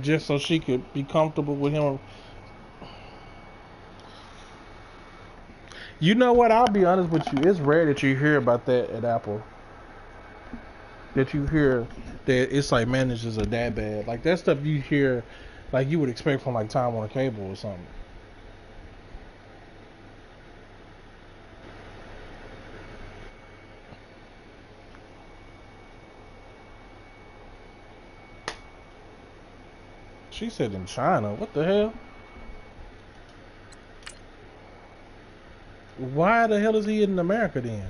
just so she could be comfortable with him. You know what? I'll be honest with you. It's rare that you hear about that at Apple. That you hear that it's like managers are that bad. Like that stuff you hear, like you would expect from like Time Warner Cable or something. She said in China. What the hell? Why the hell is he in America then?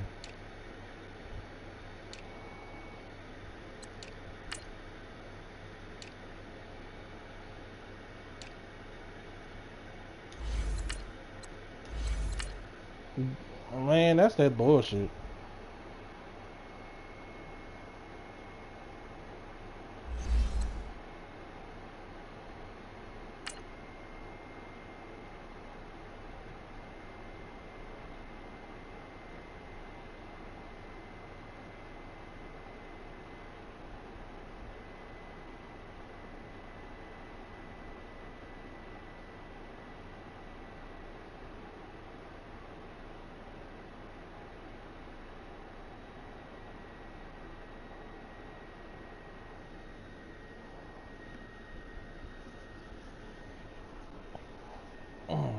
Man, that's that bullshit. Oh.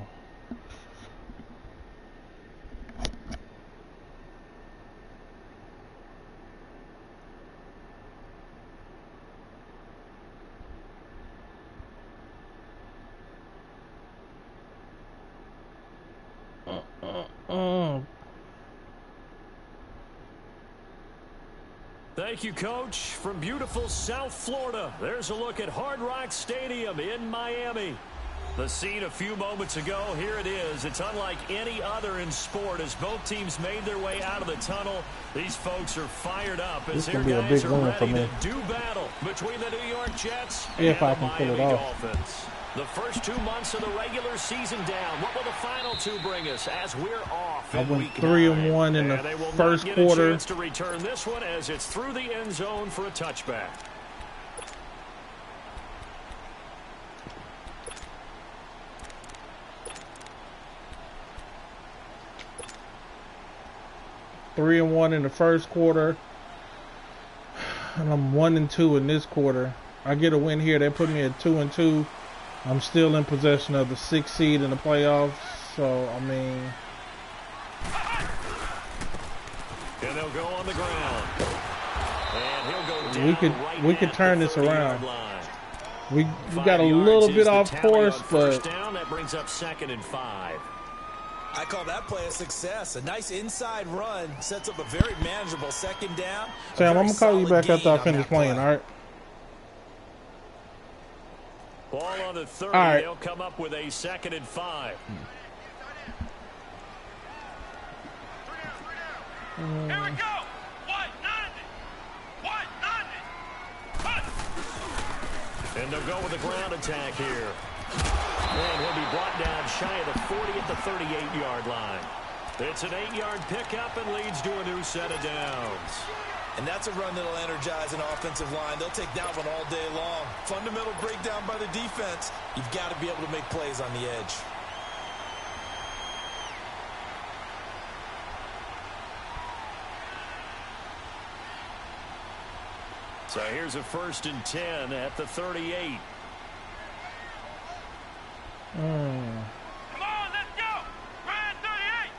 'em. Thank you, Coach. From beautiful South Florida, there's a look at Hard Rock Stadium in Miami. The scene a few moments ago, here it is. It's unlike any other in sport as both teams made their way out of the tunnel. These folks are fired up as their guys are ready to do battle between the New York Jets and the Miami Dolphins. The first 2 months of the regular season down. What will the final two bring us as we're off in week 3-1 in the first quarter. They will not get a chance to return this one as it's through the end zone for a touchback. Three and 1 in the first quarter, and I'm 1-2 in this quarter. I get a win here. They put me at 2-2. I'm still in possession of the 6th seed in the playoffs. So I mean, and they'll go on the ground. And he'll go down we could turn this around. We got a little bit off course, but down, that brings up 2nd and 5. I call that play a success. A nice inside run sets up a very manageable 2nd down. Sam, I'm gonna call you back after I finish playing. All right. Ball on the 30. Right. They'll come up with a 2nd and 5. Here we go. And they'll go with a ground attack here. And he'll be brought down shy of the 40 at the 38-yard line. It's an 8-yard pickup and leads to a new set of downs. And that's a run that'll energize an offensive line. They'll take that one all day long. Fundamental breakdown by the defense. You've got to be able to make plays on the edge. So here's a 1st and 10 at the 38. Come on, let's go. Ryan 38.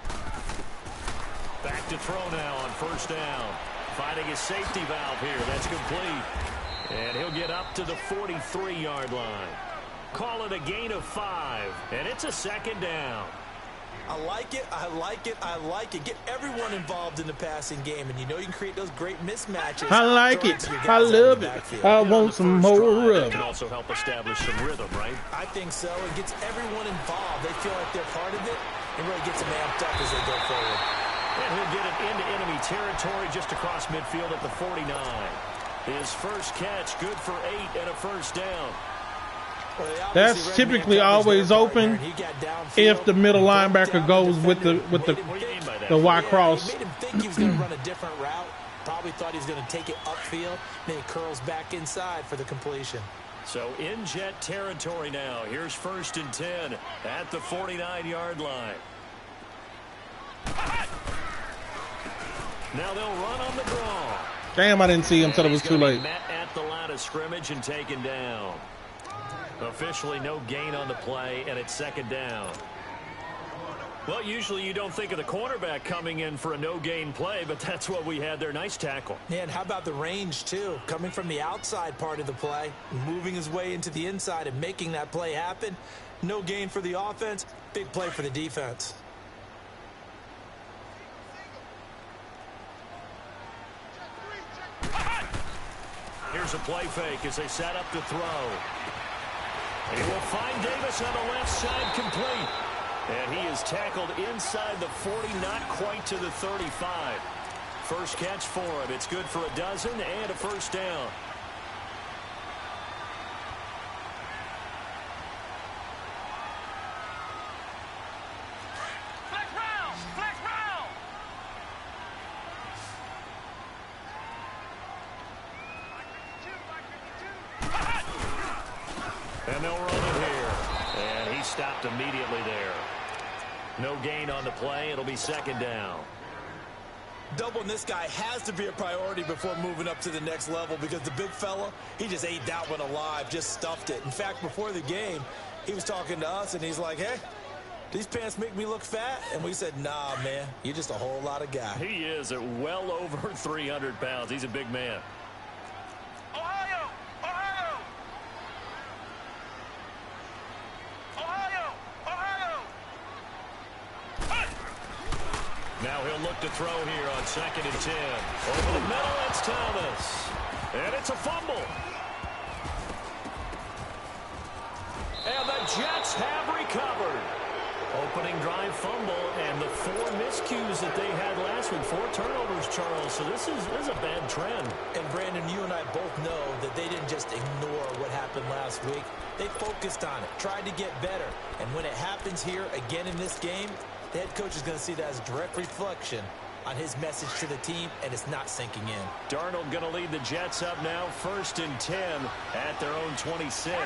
Back to throw now on 1st down. Finding a safety valve here. That's complete. And he'll get up to the 43-yard line. Call it a gain of 5. And it's a 2nd down. I like it. I like it. I like it. Get everyone involved in the passing game. And you know you can create those great mismatches. I like it. I love it. I want some more of it. It can also help establish some rhythm, right? I think so. It gets everyone involved. They feel like they're part of it. It really gets them amped up as they go forward. And he'll get it into enemy territory just across midfield at the 49. His first catch, good for 8 and a 1st down. That's typically always open if the middle linebacker goes with the Y cross. Made him think he was going to run a different route. Probably thought he was going to take it upfield. Then he curls back inside for the completion. So in Jet territory now. Here's 1st and 10 at the 49-yard line. Now they'll run on the draw. Damn, I didn't see him until it was too late. Met at the line of scrimmage and taken down. Officially no gain on the play, and it's 2nd down. Well, usually you don't think of the cornerback coming in for a no-gain play, but that's what we had there. Nice tackle. Yeah, and how about the range, too? Coming from the outside part of the play, moving his way into the inside and making that play happen. No gain for the offense, big play for the defense. Here's a play fake as they set up to throw. He will find Davis on the left side, complete. And he is tackled inside the 40, not quite to the 35. First catch for him. It's good for a dozen and a 1st down. Flex round! Flex round! And they'll run it here. And he stopped immediately there. No gain on the play. It'll be 2nd down. Doubling this guy has to be a priority before moving up to the next level because the big fella, he just ate that one alive, just stuffed it. In fact, before the game, he was talking to us, and he's like, hey, these pants make me look fat? And we said, nah, man, you're just a whole lot of guy. He is at well over 300 pounds. He's a big man. Ohio! Ohio! Ohio! Ohio! Now he'll look to throw here on 2nd and 10. Over the middle, it's Thomas. And it's a fumble. And the Jets have recovered. Opening drive fumble, and the 4 miscues that they had last week. 4 turnovers, Charles. So this is a bad trend. And Brandon, you and I both know that they didn't just ignore what happened last week. They focused on it, tried to get better. And when it happens here again in this game, the head coach is going to see that as a direct reflection on his message to the team, and it's not sinking in. Darnold going to lead the Jets up now, 1st and 10 at their own 26.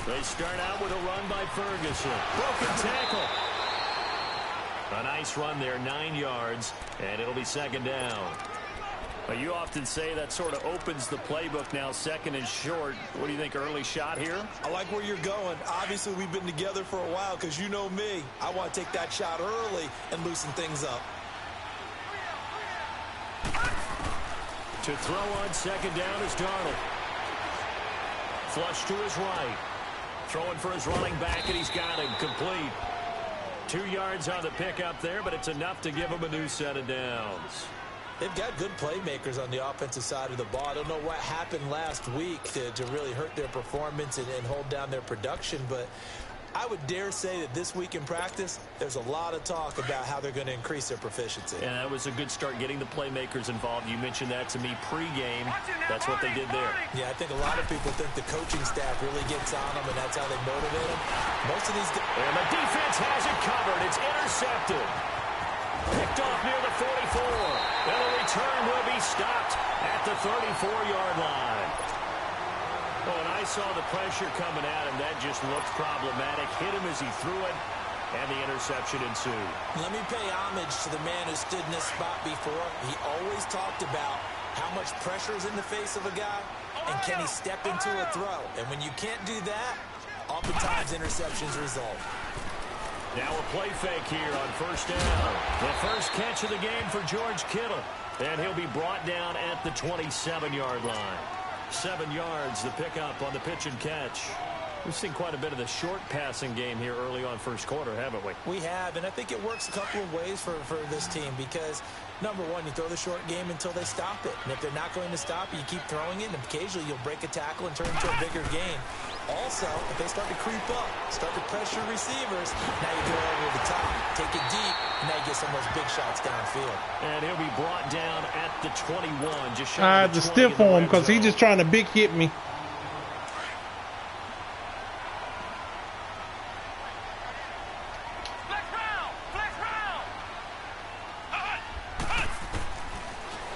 They start out with a run by Ferguson. Broken tackle. A nice run there, 9 yards, and it'll be 2nd down. You often say that sort of opens the playbook now, 2nd and short. What do you think, early shot here? I like where you're going. Obviously, we've been together for a while because you know me. I want to take that shot early and loosen things up. To throw on 2nd down is Darnold. Flush to his right. Throwing for his running back, and he's got him complete. 2 yards on the pickup there, but it's enough to give him a new set of downs. They've got good playmakers on the offensive side of the ball. I don't know what happened last week to really hurt their performance and hold down their production, but I would dare say that this week in practice, there's a lot of talk about how they're going to increase their proficiency. And that was a good start getting the playmakers involved. You mentioned that to me pregame. That's what they did there. Yeah, I think a lot of people think the coaching staff really gets on them, and that's how they motivate them. Most of these guys... And the defense has it covered. It's intercepted. Picked off near the 44. And the return will be stopped at the 34-yard line. Well, when I saw the pressure coming at him, that just looked problematic. Hit him as he threw it, and the interception ensued. Let me pay homage to the man who stood in this spot before. He always talked about how much pressure is in the face of a guy, and can he step into a throw. And when you can't do that, oftentimes interceptions result. Now a play fake here on 1st down. The first catch of the game for George Kittle, and he'll be brought down at the 27-yard line. 7 yards, the pickup on the pitch and catch. We've seen quite a bit of the short passing game here early on 1st quarter, haven't we? We have, and I think it works a couple of ways for this team because, number one, you throw the short game until they stop it. And if they're not going to stop it, you keep throwing it, and occasionally you'll break a tackle and turn into a bigger gain. Also, if they start to creep up, start to pressure receivers, now you go over the top, take it deep, and now you get some of those big shots downfield. And he'll be brought down at the 21. Just I had to stiff on him because he's just trying to big hit me.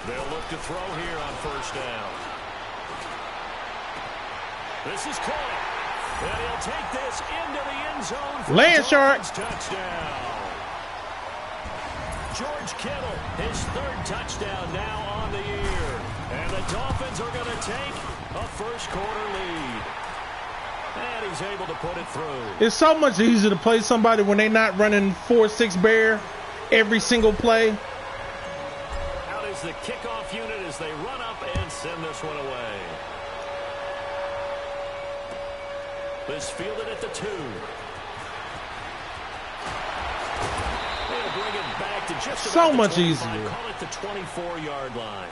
They'll look to throw here on 1st down. This is caught. And he'll take this into the end zone for Land shark. touchdown. George Kittle, his third touchdown now on the year. And the Dolphins are going to take a first quarter lead. And he's able to put it through. It's so much easier to play somebody when they're not running 4-6 bear every single play. Out is the kickoff unit as they run up and send this one away. This fielded at the 2. They'll bring it back to just so about much the easier. Call it the 24-yard line.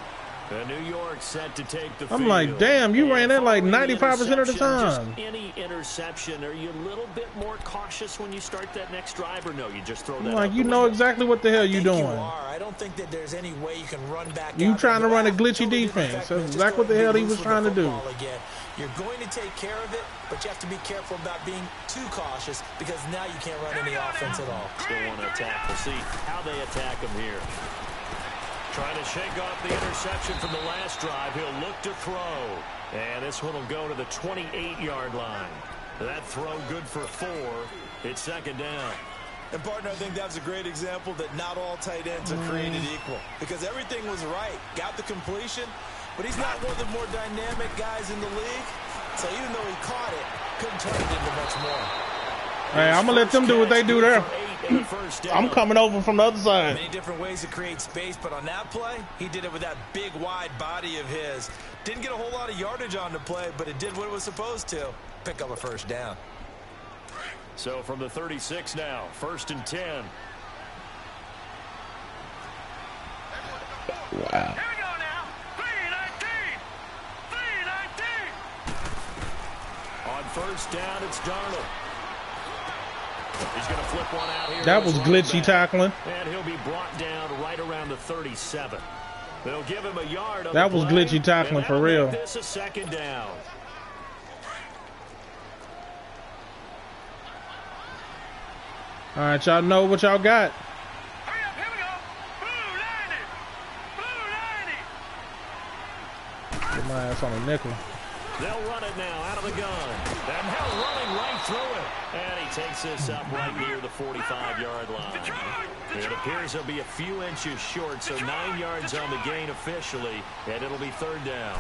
The New York set to take the field. I'm like, damn, you ran that like Following the 95% of the time. Just any interception, are you a little bit more cautious when you start that next drive, or no, you just throw that I'm like, out you the know window? exactly what the hell you doing. You are. I don't think that there's any way you can run back. You out trying to and run a back. glitchy Totally defense. different That's Just exactly what the go hell he loose was with trying the to do. football again. You're going to take care of it, but you have to be careful about being too cautious because now you can't run any offense at all. Still want to attack. We'll see how they attack him here. Trying to shake off the interception from the last drive. He'll look to throw. And this one will go to the 28-yard line. That throw good for 4. It's second down. And, partner, I think that's a great example that not all tight ends are created equal because everything was right. Got the completion, but he's not one of the more dynamic guys in the league. So even though he caught it, couldn't turn it into much more. Hey, I'm going to let them do what they do there. I'm coming over from the other side. Many different ways to create space, but on that play, he did it with that big, wide body of his. Didn't get a whole lot of yardage on the play, but it did what it was supposed to. Pick up a first down. So from the 36 now, 1st and 10. Wow. Here we go now. 3-19. 3-19. On first down, it's Darnold. He's going to flip one out here. That was glitchy tackling. And he'll be brought down right around the 37. They'll give him a yard on That the was play, glitchy tackling and for that'll real. make this a second down. All right, y'all know what y'all got. Hurry up, here we go. Blue 90. Blue 90. Get my ass on a nickel. They'll run it now out of the gun. And now running right through it. And he takes this up right near the 45-yard line. It appears he'll be a few inches short, so 9 yards on the gain officially, and it'll be third down.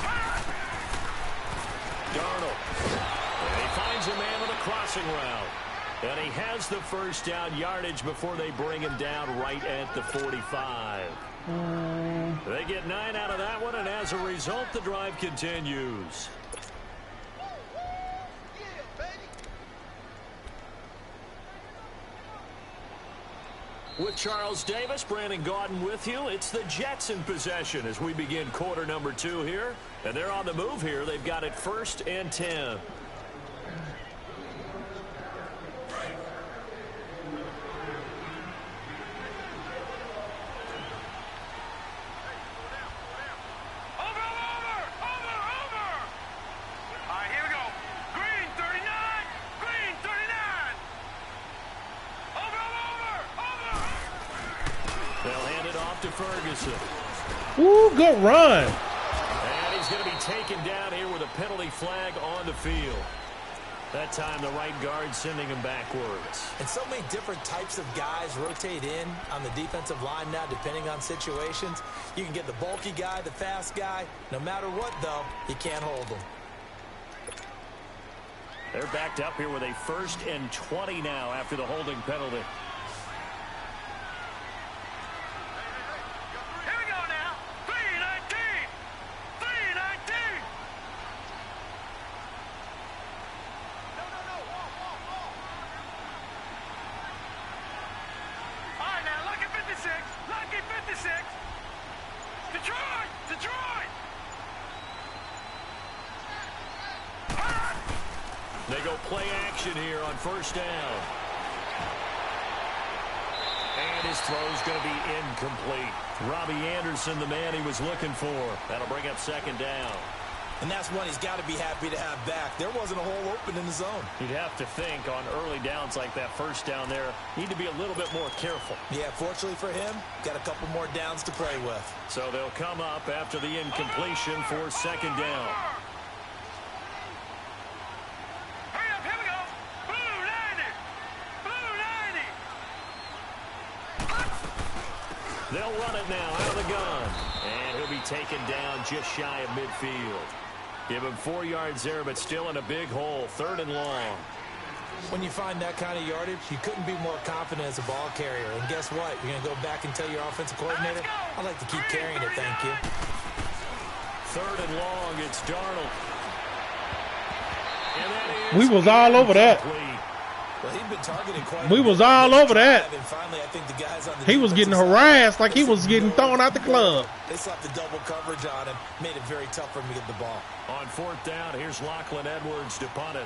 Darnold. And he finds a man on a crossing route. And he has the first down yardage before they bring him down right at the 45. They get 9 out of that one, and as a result, the drive continues. With Charles Davis, Brandon Gaudin with you. It's the Jets in possession as we begin quarter number 2 here. And they're on the move here. They've got it 1st and 10. Ferguson. Ooh, good run. And he's going to be taken down here with a penalty flag on the field. That time the right guard sending him backwards. And so many different types of guys rotate in on the defensive line now depending on situations. You can get the bulky guy, the fast guy. No matter what, though, you can't hold them. They're backed up here with a 1st and 20 now after the holding penalty. They go play action here on first down. And his throw's going to be incomplete. Robbie Anderson, the man he was looking for. That'll bring up second down. And that's one he's got to be happy to have back. There wasn't a hole open in the zone. You'd have to think on early downs like that first down there, need to be a little bit more careful. Yeah, fortunately for him, got a couple more downs to play with. So they'll come up after the incompletion for second down. They'll run it now out of the gun. And he'll be taken down just shy of midfield. Give him 4 yards there, but still in a big hole. 3rd and long. When you find that kind of yardage, you couldn't be more confident as a ball carrier. And guess what? You're going to go back and tell your offensive coordinator, I'd like to keep carrying it, thank you. 3rd and long, it's Darnold. And that is We was all over that. complete. Well, he'd been targeted quite We a bit was all over that. and finally, I think the guys on the He was getting defensive side, harassed like he they was said, getting "No, thrown out the club. They slapped the double coverage on him, made it very tough for him to get the ball. On 4th down, here's Lachlan Edwards to punt it.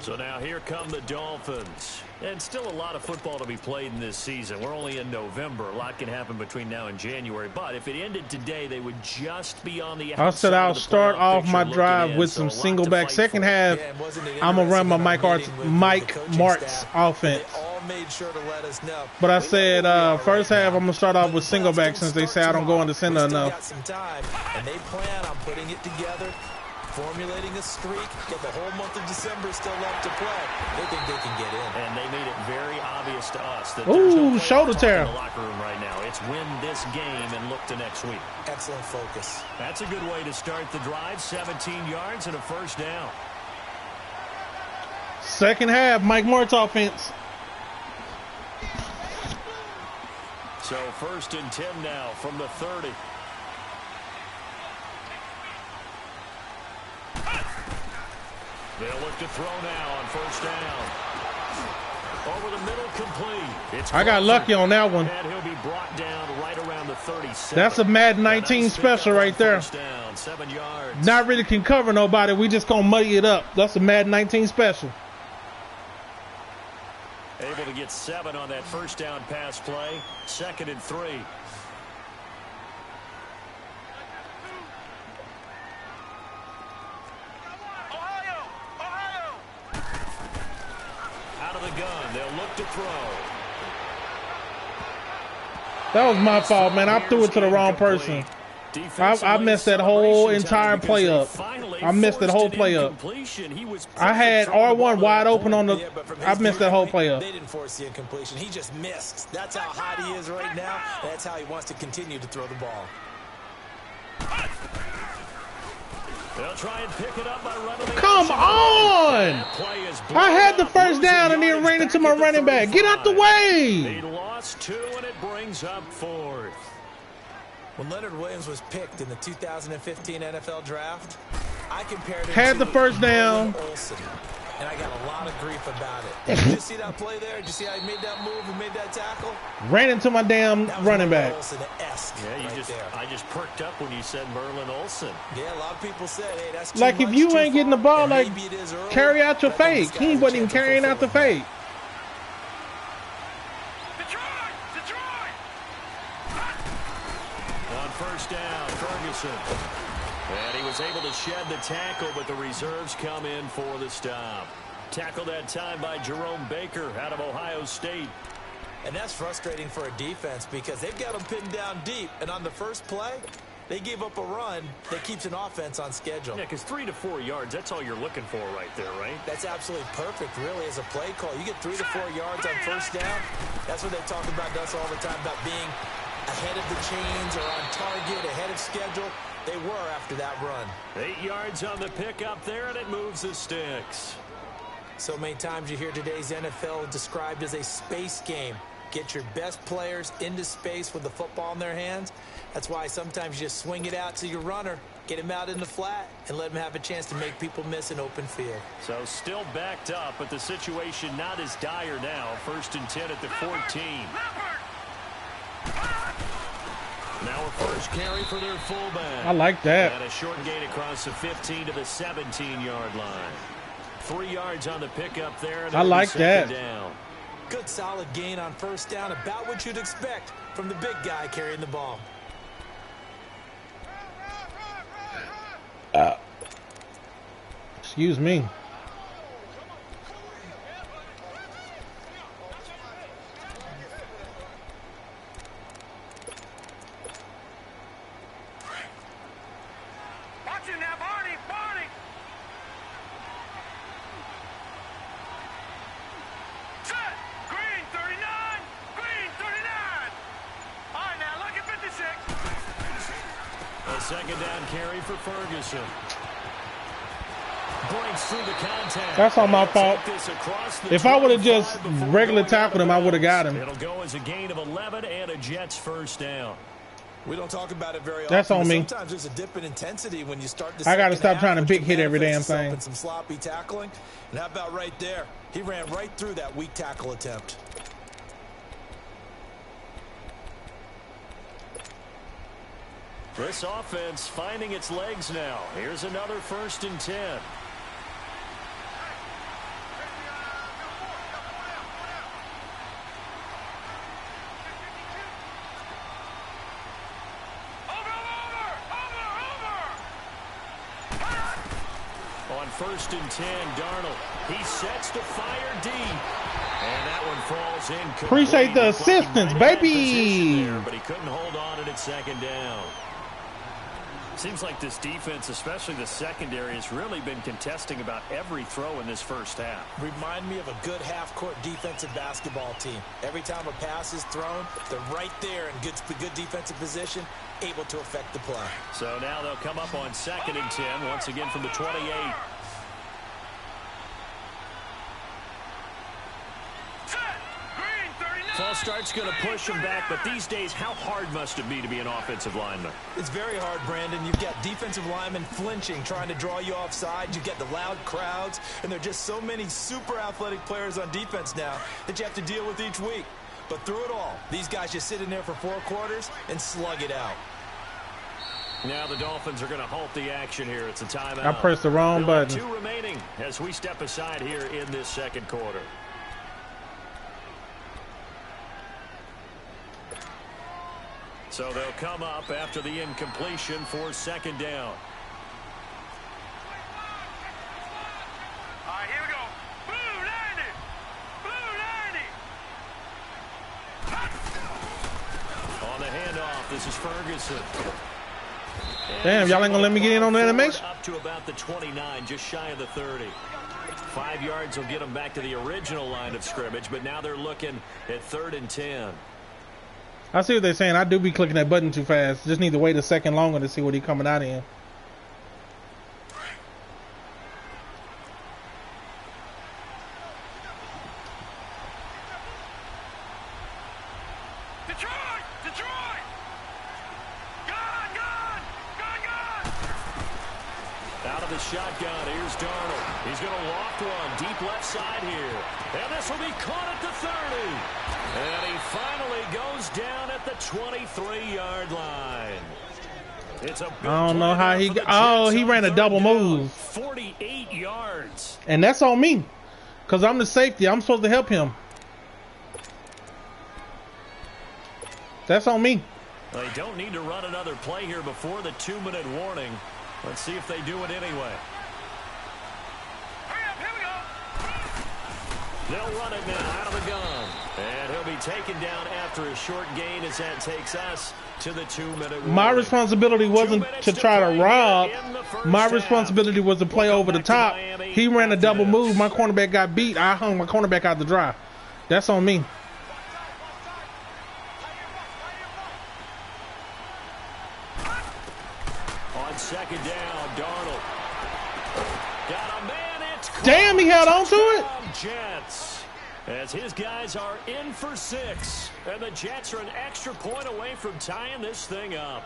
So now here come the Dolphins. And still a lot of football to be played in this season. We're only in November. A lot can happen between now and January. But if it ended today, they would just be on the outside. I said I'll of the start playoff off picture my looking drive in. with So some a lot single to back. fight Second for. half, Yeah, and wasn't it I'm going to run my interesting in our meeting with Mike the coaching Martz staff? offense. They all made sure to let us know. But I We know said where we are first right half now. I'm going to start off But with the single playoffs back don't since they start say I don't go in the tomorrow. center We still enough. got some time, and they plan on putting it together, formulating a streak, get the whole month of December still left to play. They think they can get in. And they made it very obvious to us that there's no Ooh, playoff shoulder talk tear. in the locker room right now. It's win this game and look to next week. Excellent focus. That's a good way to start the drive. 17 yards and a 1st down. Second half, Mike Martz offense. So 1st and 10 now from the 30. They'll look to throw now on 1st down. Over the middle, complete. It's I got Crawford. lucky on that one. And he'll be brought down right around the 37. That's a Madden A 19 nice special pickup right on there. 1st down, 7 yards. Not really can cover nobody. We just going to muddy it up. That's a Madden 19 special. Able to get 7 on that 1st down pass play. 2nd and 3. Ohio! Ohio! Out of the gun. They'll look to throw. That was my fault, man. I threw it to the wrong person. I messed that whole entire play up. I messed that whole play up. I had R1 wide open on the. Yeah, but from his I missed that whole play up. They didn't force the incompletion. He just missed. That's how hot he is right now. And that's how he wants to continue to throw the ball. They'll try and pick it up by running the Come action. on! That play is I had the blown up, first down and losing then ran yardage into my back at the running back. Get out the 35. way! They lost 2 and it brings up 4th. When Leonard Williams was picked in the 2015 NFL Draft, I compared him Had to the first down. Merlin Olsen, and I got a lot of grief about it. Did you see that play there? Did you see how he made that move and made that tackle? Ran into my damn That was running Merlin back. Olsen-esque Yeah, right there. I just perked up when you said Merlin Olsen. Yeah, a lot of people said, hey, that's too Like, if much, you too ain't getting the far, ball, and like, maybe it is early, carry out your but I think fake. this He guy's a wasn't even chance to carrying out the fulfill it. fake. Detroit! Detroit! On 1st down, Ferguson. And he was able to shed the tackle, but the reserves come in for the stop. Tackled that time by Jerome Baker out of Ohio State. And that's frustrating for a defense because they've got them pinned down deep. And on the first play, they gave up a run that keeps an offense on schedule. Yeah, because 3 to 4 yards, that's all you're looking for right there, right? That's absolutely perfect, really, as a play call. You get 3 to 4 yards on 1st down. That's what they talk about us all the time, about being ahead of the chains or on target, ahead of schedule. They were after that run. 8 yards on the pickup there, and it moves the sticks. So many times you hear today's NFL described as a space game. Get your best players into space with the football in their hands. That's why sometimes you just swing it out to your runner, get him out in the flat, and let him have a chance to make people miss an open field. So still backed up, but the situation not as dire now. 1st and 10 at the 14. Now a first carry for their fullback. I like that. And a short gain across the 15 to the 17-yard line. 3 yards on the pickup there. And I like that. Down. Good solid gain on 1st down, about what you'd expect from the big guy carrying the ball. Excuse me. second down carry for Ferguson. Breaks through the contact. That's all my fault. If I would have just regular tackled him, I would have got him. It'll go as a gain of 11 and a Jets first down. We don't talk about it very often. That's on me. Sometimes there's a dip in intensity when you start to. I got to stop trying to big hit every damn thing. Some sloppy tackling, and how about right there? He ran right through that weak tackle attempt. This offense finding its legs now. Here's another 1st and 10. On 1st and 10, Darnold. He sets to fire deep. And that one falls in. Appreciate the assistance, baby. There, but he couldn't hold on at its second down. Seems like this defense, especially the secondary, has really been contesting about every throw in this first half. Remind me of a good half-court defensive basketball team. Every time a pass is thrown, they're right there in good defensive position, able to affect the play. So now they'll come up on 2nd and 10, once again from the 28. False start's going to push him back, but these days, how hard must it be to be an offensive lineman? It's very hard, Brandon. You've got defensive linemen flinching, trying to draw you offside. You get the loud crowds, and there are just so many super athletic players on defense now that you have to deal with each week. But through it all, these guys just sit in there for 4 quarters and slug it out. Now the Dolphins are going to halt the action here. It's a timeout. I pressed the wrong button. 2 remaining as we step aside here in this second quarter. So they'll come up after the incompletion for 2nd down. All right, here we go. Blue 90. Blue 90. On the handoff, this is Ferguson. Damn, y'all ain't gonna let me get in on the animation? Up to about the 29, just shy of the 30. 5 yards will get them back to the original line of scrimmage, but now they're looking at 3rd and 10. I see what they're saying. I do be clicking that button too fast. Just need to wait a second longer to see what he's coming out in. Detroit! Detroit! Gone! Out of the shotgun, here's Darnold. He's going to loft one deep left side here. And this will be caught at the 30. And he finally goes down at the 23-yard line. It's a big I don't know how he play got. Oh, he ran a double down. move. 48 yards. And that's on me. Because I'm the safety. I'm supposed to help him. That's on me. They don't need to run another play here before the 2-minute warning. Let's see if they do it anyway. Hurry up, here we go. They'll run it now out of the gun. And he'll be taken down after a short gain as that takes us to the 2-minute warning. My responsibility wasn't to try to rob. My responsibility was to play over the top. He ran a double move. My cornerback got beat. I hung my cornerback out the dry. That's on me. On 2nd down, Darnold. Got a man. It's Damn, he held on to it. Jets. As his guys are in for 6. And the Jets are an extra point away from tying this thing up.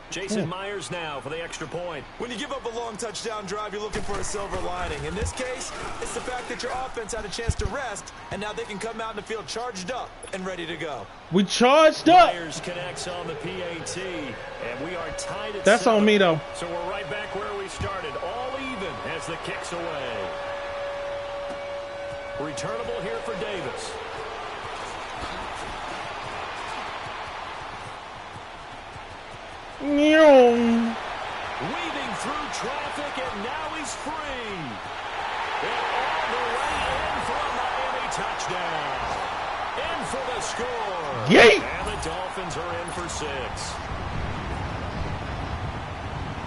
Jason Myers now for the extra point. When you give up a long touchdown drive, you're looking for a silver lining. In this case, it's the fact that your offense had a chance to rest, and now they can come out in the field charged up and ready to go. We charged up. Myers connects on the PAT, and we are tied at That's 7. on me, though. So we're right back where we started, all even as the kick's away. Returnable here for Davis. Weaving through traffic, and now he's free. And all the way in for a Miami touchdown. In for the score. Yay! And the Dolphins are in for 6.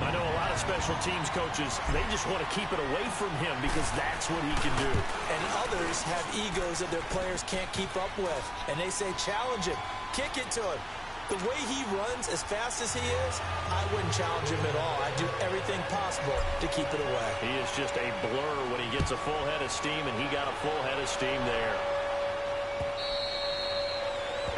I know a lot of special teams coaches, they just want to keep it away from him because that's what he can do. And others have egos that their players can't keep up with. And they say, challenge him. Kick it to him. The way he runs as fast as he is, I wouldn't challenge him at all. I'd do everything possible to keep it away. He is just a blur when he gets a full head of steam, and he got a full head of steam there.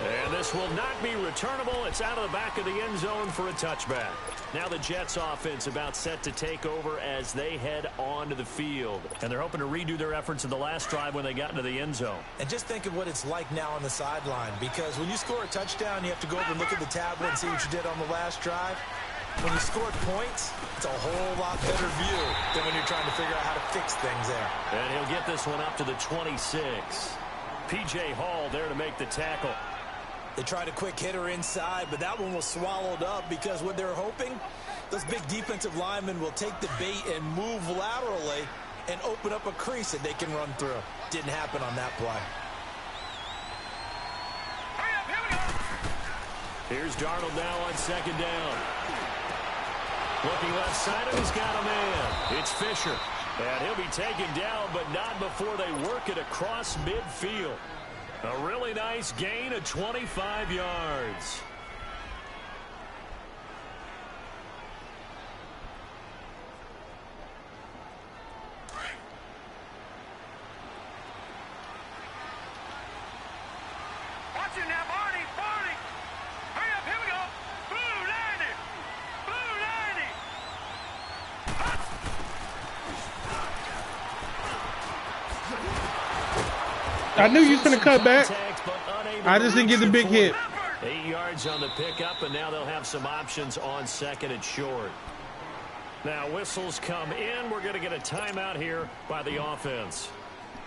And this will not be returnable. It's out of the back of the end zone for a touchback. Now the Jets offense about set to take over as they head onto the field. And they're hoping to redo their efforts in the last drive when they got into the end zone. And just think of what it's like now on the sideline, because when you score a touchdown, you have to go over and look at the tablet and see what you did on the last drive. When you scored points, it's a whole lot better view than when you're trying to figure out how to fix things there. And he'll get this one up to the 26. P.J. Hall there to make the tackle. They tried a quick hitter inside, but that one was swallowed up because what they're hoping, those big defensive linemen will take the bait and move laterally and open up a crease that they can run through. Didn't happen on that play. Here's Darnold now on second down. Looking left side, and he's got a man. It's Fisher. And he'll be taken down, but not before they work it across midfield. A really nice gain of 25 yards. Watch it now, Barney. Barney. Hurry up. Here we go. Blue 90. Blue 90. I knew you was going to cut back. I just didn't get the big hit. 8 yards on the pickup, and now they'll have some options on second and short. Now whistles come in. We're going to get a timeout here by the offense.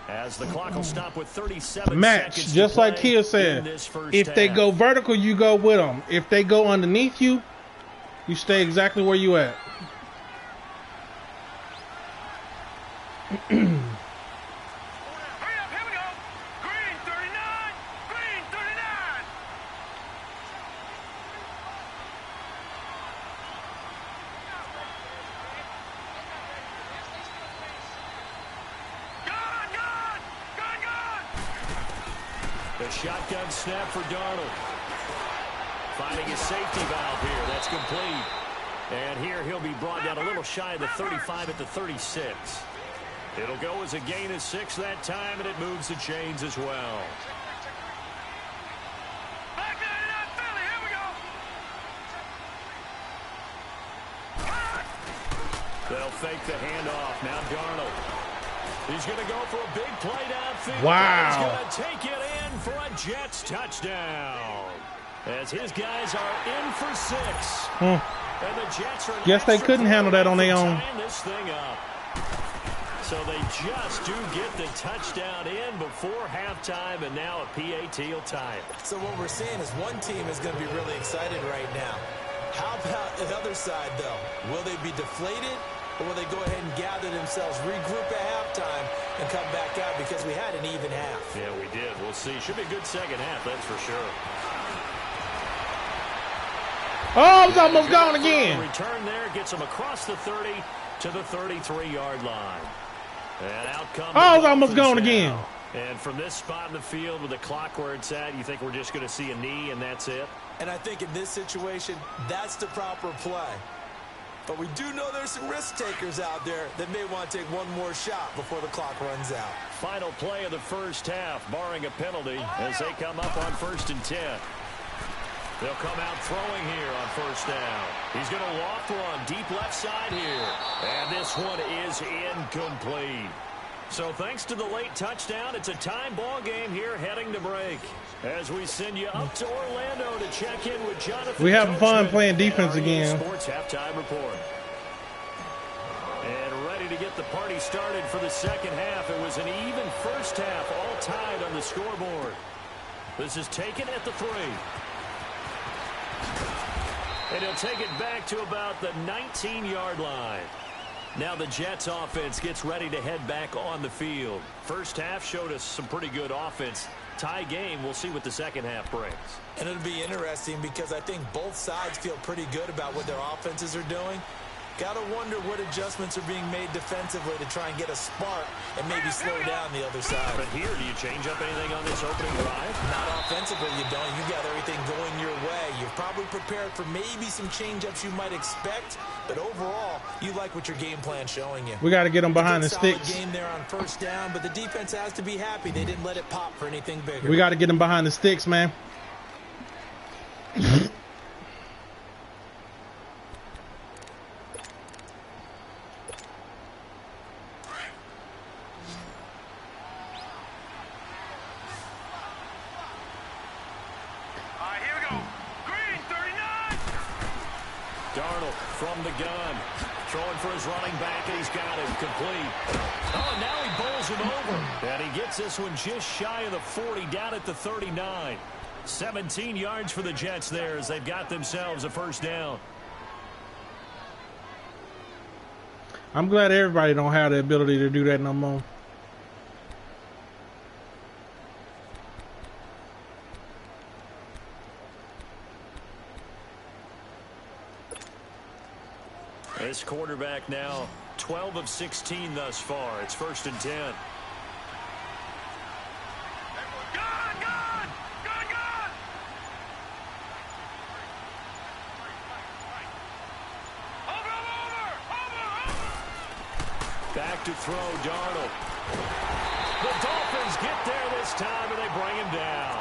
As the clock will stop with 37 match, seconds just to play like Kia said. If half. they go vertical, you go with them. If they go underneath you, you stay exactly where you at. The shotgun snap for Darnold. Finding his safety valve here. That's complete. And here he'll be brought down a little shy of the 35 at the 36. It'll go as a gain of 6 that time, and it moves the chains as well. Back there, not Philly. Here we go. They'll fake the handoff. Now Darnold. He's going to go for a big play downfield. Wow. He's going to take it in for a Jets touchdown. As his guys are in for 6. And the Jets are guess they couldn't handle that on their own. This thing up. So they just do get the touchdown in before halftime, and now a PAT will tie it. So what we're seeing is one team is going to be really excited right now. How about the other side, though? Will they be deflated? Or will they go ahead and gather themselves, regroup at halftime, and come back out because we had an even half? Yeah, we did. We'll see. Should be a good second half, that's for sure. Oh, it's almost gone again. Return there gets him across the 30 to the 33-yard line. And out comes oh, it's almost gone again. And from this spot in the field with the clock where it's at, you think we're just going to see a knee and that's it? And I think in this situation, that's the proper play. But we do know there's some risk takers out there that may want to take one more shot before the clock runs out. Final play of the first half, barring a penalty, as they come up on 1st and 10. They'll come out throwing here on 1st down. He's going to loft one deep left side here. And this one is incomplete. So thanks to the late touchdown, it's a time ball game here heading to break. As we send you up to Orlando to check in with Jonathan. We having fun Coachman playing defense and our again. Sports halftime report. And ready to get the party started for the second half. It was an even first half, all tied on the scoreboard. This is taken at the 3. And he'll take it back to about the 19-yard line. Now the Jets offense gets ready to head back on the field. First half showed us some pretty good offense. Tie game, we'll see what the second half brings. And it'll be interesting because I think both sides feel pretty good about what their offenses are doing. Got to wonder what adjustments are being made defensively to try and get a spark and maybe slow down the other side. But here, do you change up anything on this opening drive? Not offensively, you don't. You got everything going your way. You've probably prepared for maybe some change-ups you might expect, but overall, you like what your game plan's showing you. We got to get them behind the Solid sticks. game there on first down, but the defense has to be happy they didn't let it pop for anything bigger. We got to get them behind the sticks, man. Darnold from the gun. Throwing for his running back, and he's got it. Complete. Oh, and now he bowls him over. And he gets this one just shy of the 40, down at the 39. 17 yards for the Jets there as they've got themselves a first down. I'm glad everybody don't have the ability to do that no more. This quarterback now 12 of 16 thus far. It's 1st and 10. Back to throw, Darnold. The Dolphins get there this time, and they bring him down.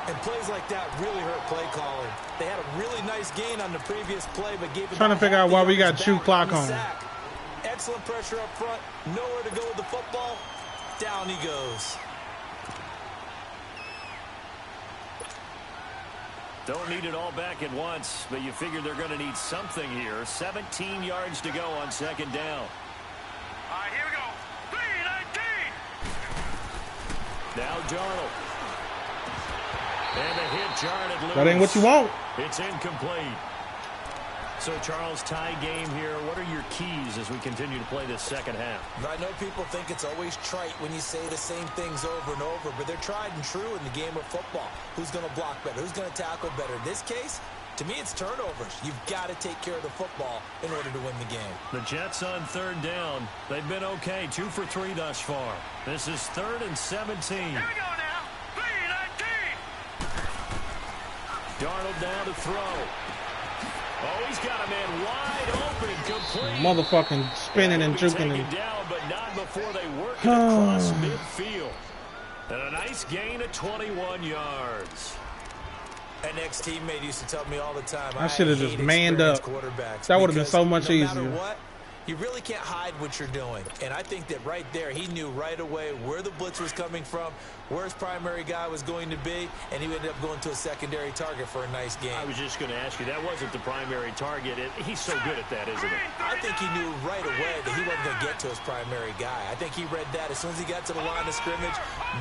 And plays like that really hurt play calling. They had a really nice gain on the previous play, but gave it Trying to figure out why we got shoot clock on. Excellent pressure up front. Nowhere to go with the football. Down he goes. Don't need it all back at once, but you figure they're going to need something here. 17 yards to go on 2nd down. All right, here we go. 3-19. Now Darnold. And the hit jarred it loose. That ain't what you want. It's incomplete. So, Charles, tie game here. What are your keys as we continue to play this second half? I know people think it's always trite when you say the same things over and over, but they're tried and true in the game of football. Who's going to block better? Who's going to tackle better? In this case, to me, it's turnovers. You've got to take care of the football in order to win the game. The Jets on 3rd down. They've been okay. 2 for 3 thus far. This is 3rd and 17. Here we go now. 3-19. Darnold down to throw. Oh, he's got a man wide open, complete. Motherfucking spinning and juking Taken and down, but not before they work it across midfield. And a nice gain of 21 yards. An ex-teammate used to tell me all the time, I should have just manned up. Quarterbacks, that would have been so much no easier. matter what, you really can't hide what you're doing. And I think that right there, he knew right away where the blitz was coming from, where his primary guy was going to be, and he ended up going to a secondary target for a nice game. I was just going to ask you, that wasn't the primary target. He's so good at that, isn't he? I think he knew right away that he wasn't going to get to his primary guy. I think he read that as soon as he got to the line of scrimmage,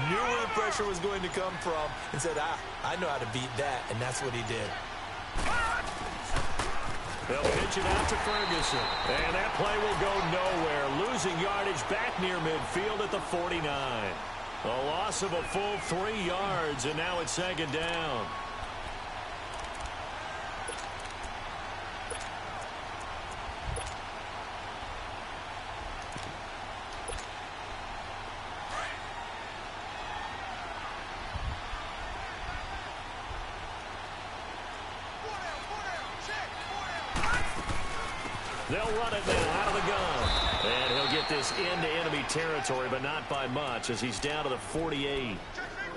knew where the pressure was going to come from, and said, I know how to beat that, and that's what he did. They'll pitch it out to Ferguson. And that play will go nowhere. Losing yardage back near midfield at the 49. A loss of a full 3 yards, and now it's 2nd down. They'll run it now out of the gun. And he'll get this into enemy territory, but not by much as he's down to the 48.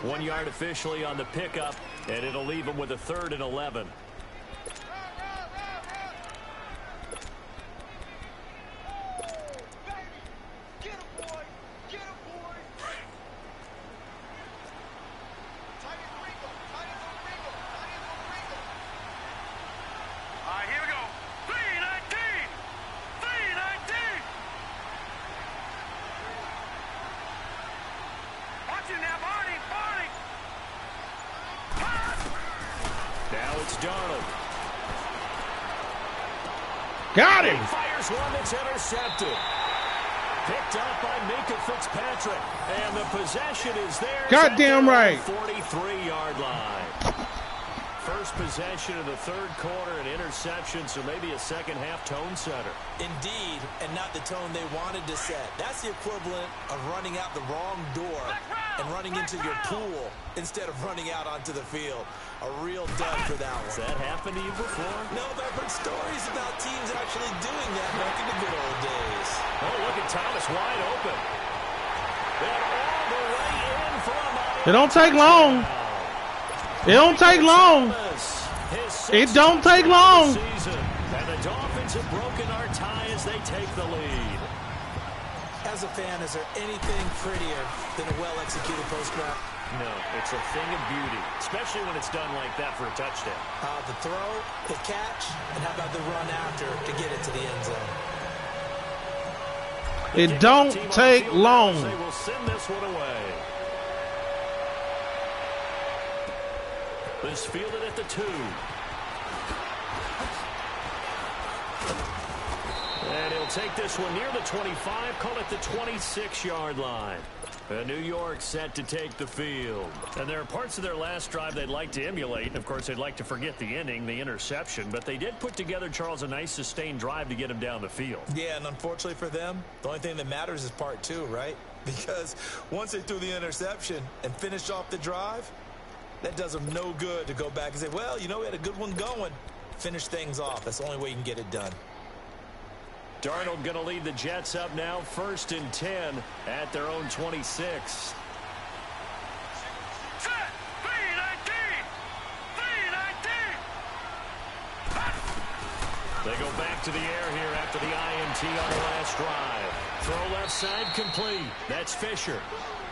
1 yard officially on the pickup, and it'll leave him with a 3rd and 11. Darnold. Got him. He fires one that's intercepted. Picked up by Minka Fitzpatrick. And the possession is there. Goddamn right. 43-yard line. First possession of the 3rd quarter, an interception, so maybe a second-half tone setter. Indeed, and not the tone they wanted to set. That's the equivalent of running out the wrong door and running into your pool instead of running out onto the field. A real dud for that one. Has that happened to you before? No, but I've heard stories about teams actually doing that back in the good old days. Oh, look at Thomas wide open. And all the way in from It don't take long. It don't take long. It don't take long. And the Dolphins have broken our tie as they take the lead. As a fan, is there anything prettier than a well-executed post route? No, it's a thing of beauty, especially when it's done like that for a touchdown. The throw, the catch, and how about the run after to get it to the end zone? It don't take long. They will send this one away. This fielded at the 2. And he'll take this one near the 25, call it the 26-yard line. New York set to take the field. And there are parts of their last drive they'd like to emulate. And, of course, they'd like to forget the ending, the interception. But they did put together, Charles, a nice sustained drive to get him down the field. Yeah, and unfortunately for them, the only thing that matters is part 2, right? Because once they threw the interception and finished off the drive, that does them no good to go back and say, well, you know, we had a good one going. Finish things off. That's the only way you can get it done. Darnold going to lead the Jets up now, 1st and 10 at their own 26. Set. 319. 319. They go back to the air here after the INT on the last drive. Throw left side complete. That's Fisher.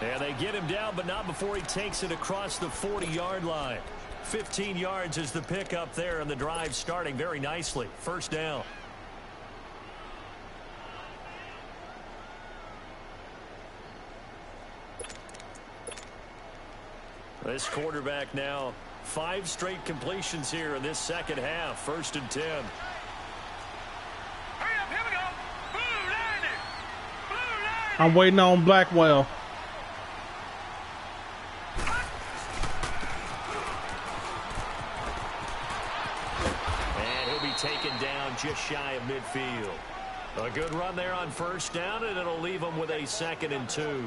And they get him down, but not before he takes it across the 40-yard line. 15 yards is the pickup there, and the drive starting very nicely. 1st down. This quarterback now, 5 straight completions here in this second half. 1st and 10. Hurry up, here we go. Blue line it. Blue line. I'm waiting on Blackwell. And he'll be taken down just shy of midfield. A good run there on 1st down, and it'll leave them with a 2nd and 2.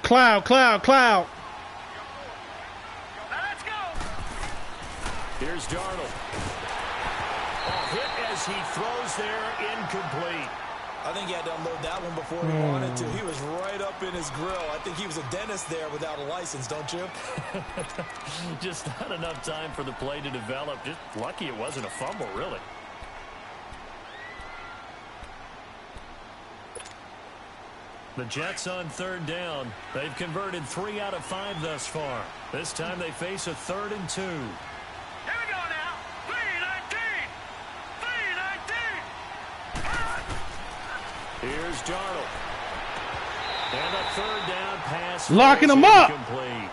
Cloud. Now let's go. Here's Darnold. A hit as he throws there, incomplete. I think he had to unload that one before he wanted to. He was right up in his grill. I think he was a dentist there without a license, don't you? Just not enough time for the play to develop. Just lucky it wasn't a fumble, really. The Jets on 3rd down. They've converted 3 out of 5 thus far. This time they face a 3rd and 2. Here we go now. 319. 319. Here's Darnold. And a 3rd down pass. Locking him up. Incomplete.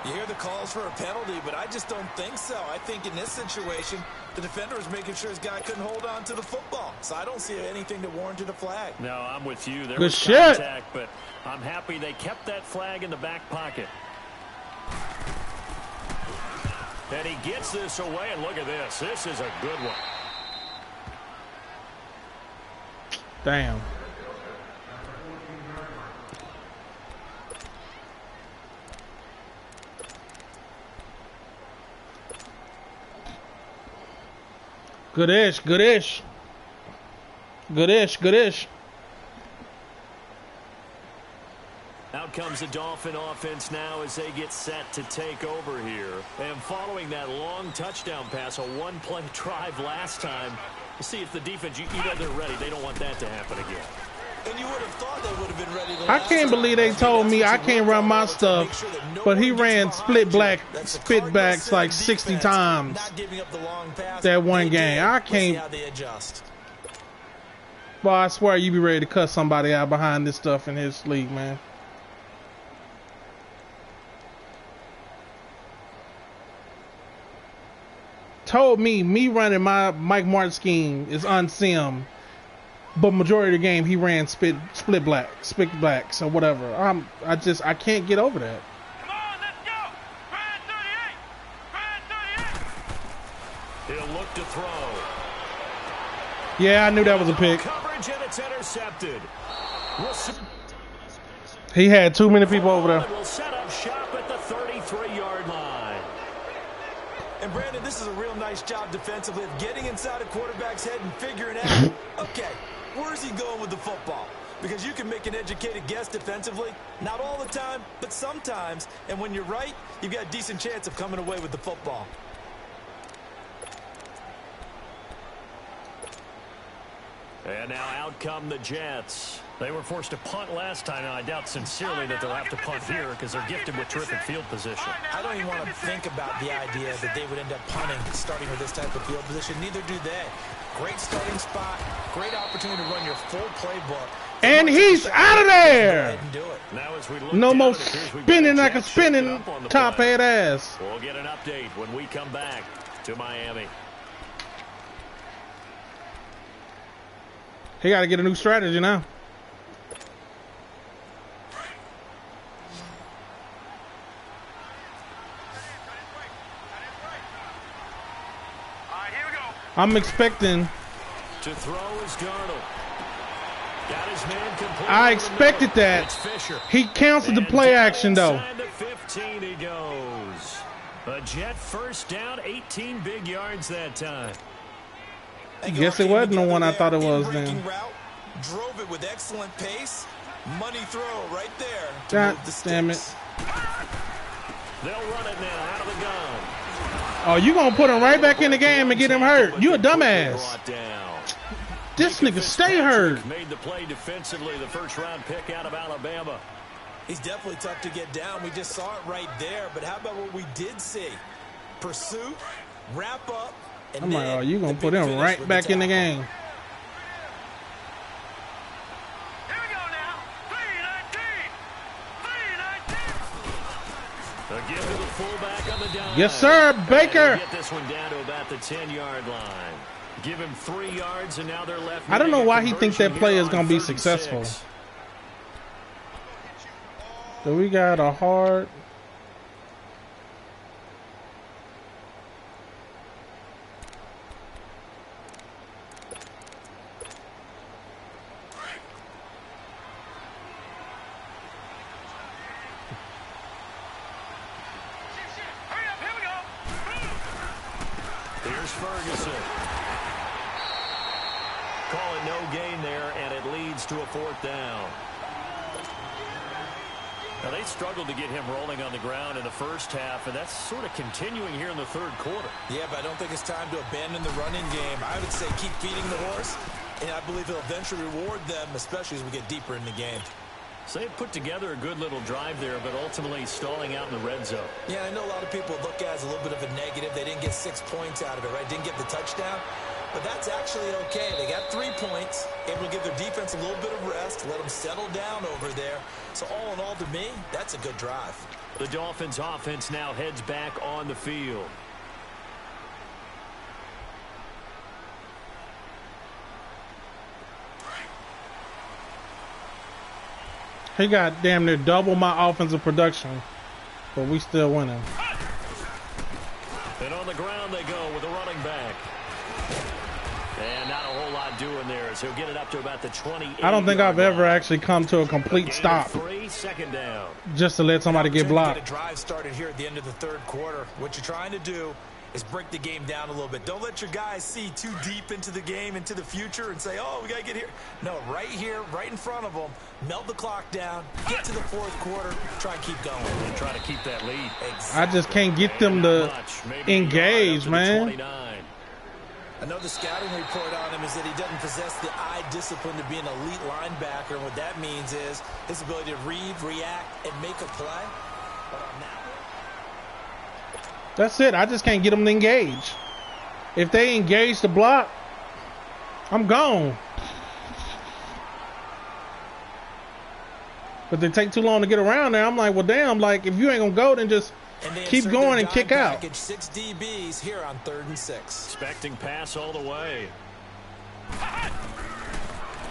You hear the calls for a penalty, but I just don't think so. I think in this situation, the defender was making sure his guy couldn't hold on to the football. So I don't see anything that warranted a flag. No, I'm with you. There Good was shit. contact, but I'm happy they kept that flag in the back pocket. And he gets this away, and look at this. This is a good one. Damn. Goodish. Out comes the Dolphin offense now as they get set to take over here. And following that long touchdown pass, a one-play drive last time, we'll see if the defense, you know they're ready. They don't want that to happen again. And you would have thought they would have been ready to I can't believe they told me I can't run my stuff, but he ran split backs like 60 times that one game. I can't. Well, I swear you be ready to cut somebody out behind this stuff in his league, man. Told me running my Mike Martin scheme is unsim. but majority of the game he ran split blacks or whatever. I can't get over that. Come on, let's go. Brand 38. Brand 38. He'll look to throw. Yeah, I knew that was a pick. Coverage, and it's intercepted. He had too many people over there. Will set up shop at the 33-yard line. And Brandon, this is a real nice job defensively of getting inside a quarterback's head and figuring out, okay, where's he going with the football? Because you can make an educated guess defensively, not all the time, but sometimes. And when you're right, you've got a decent chance of coming away with the football. And now out come the Jets. They were forced to punt last time, and I doubt sincerely that they'll have to punt here because they're gifted with terrific field position. I don't even want to think about the idea that they would end up punting starting with this type of field position. Neither do they. Great starting spot, great opportunity to run your full playbook. And he's out of there. Now as we look No down, more it appears we've got spinning the like a Jets shifting spinning up on the top play. head ass. We'll get an update when we come back to Miami. He got to get a new strategy now. All right, here we go. I'm expecting. To throw is Darnold. Got his man completely I in the expected middle. that. It's Fisher. He canceled the And play down action though. inside the 15 he goes. A Jet first down, 18 big yards that time. Guess it wasn't the one I thought it was then. Route, drove it with excellent pace. Money throw right there. To God move the damn it. sticks. They'll run it now out of the gun. Oh, you gonna put him right back in the game and get him hurt? You a dumbass. Brought down. This nigga stay hurt. Made the play defensively, the first-round pick out of Alabama. He's definitely tough to get down. We just saw it right there. But how about what we did see? Pursuit, wrap up, and I'm like, then oh, you gonna the put big him finish right with back in the tackle. game. Here we go now. 319. 319. A give to the fullback on the down. Yes, sir, Baker. Get this one down to about the 10-yard line. Give him 3 yards, and now they're left. I don't know needing a why he thinks that conversion play here is on gonna be 36. successful. So we got a hard. Hurry up, here we go. Here's Ferguson. Call it no gain there, and it leads to a 4th down. Now, they struggled to get him rolling on the ground in the first half, and that's sort of continuing here in the third quarter. Yeah, but I don't think it's time to abandon the running game. I would say keep feeding the horse, and I believe he'll eventually reward them, especially as we get deeper in the game. So they put together a good little drive there, but ultimately stalling out in the red zone. Yeah, I know a lot of people look at it as a little bit of a negative. They didn't get 6 points out of it, right? Didn't get the touchdown. But that's actually okay. They got 3 points, able to give their defense a little bit of rest, let them settle down over there. So all in all, to me, that's a good drive. The Dolphins offense now heads back on the field. He got damn near double my offensive production, but we still winning. And on the ground they go with a running back. And not a whole lot doing there as he'll get it up to about the 28. I don't think I've ever actually come to a complete stop 3, 2nd down. just to let somebody get Get a blocked. drive started here at the end of the third quarter. What you're trying to do is break the game down a little bit. Don't let your guys see too deep into the game, into the future, and say, oh, we got to get here. No, right here, right in front of them, melt the clock down, get to the fourth quarter, try and keep going. And try to keep that lead. I just can't get them to engage, man. I know the scouting report on him is that he doesn't possess the eye discipline to be an elite linebacker, and what that means is his ability to read, react, and make a play. But on that one, That's it. I just can't get them to engage. If they engage the block, I'm gone. But they take too long to get around there. I'm like, well, damn, like, if you ain't going to go, then just and they keep insert going their and dime kick out. package, 6 DBs here on 3rd and 6. Expecting pass all the way.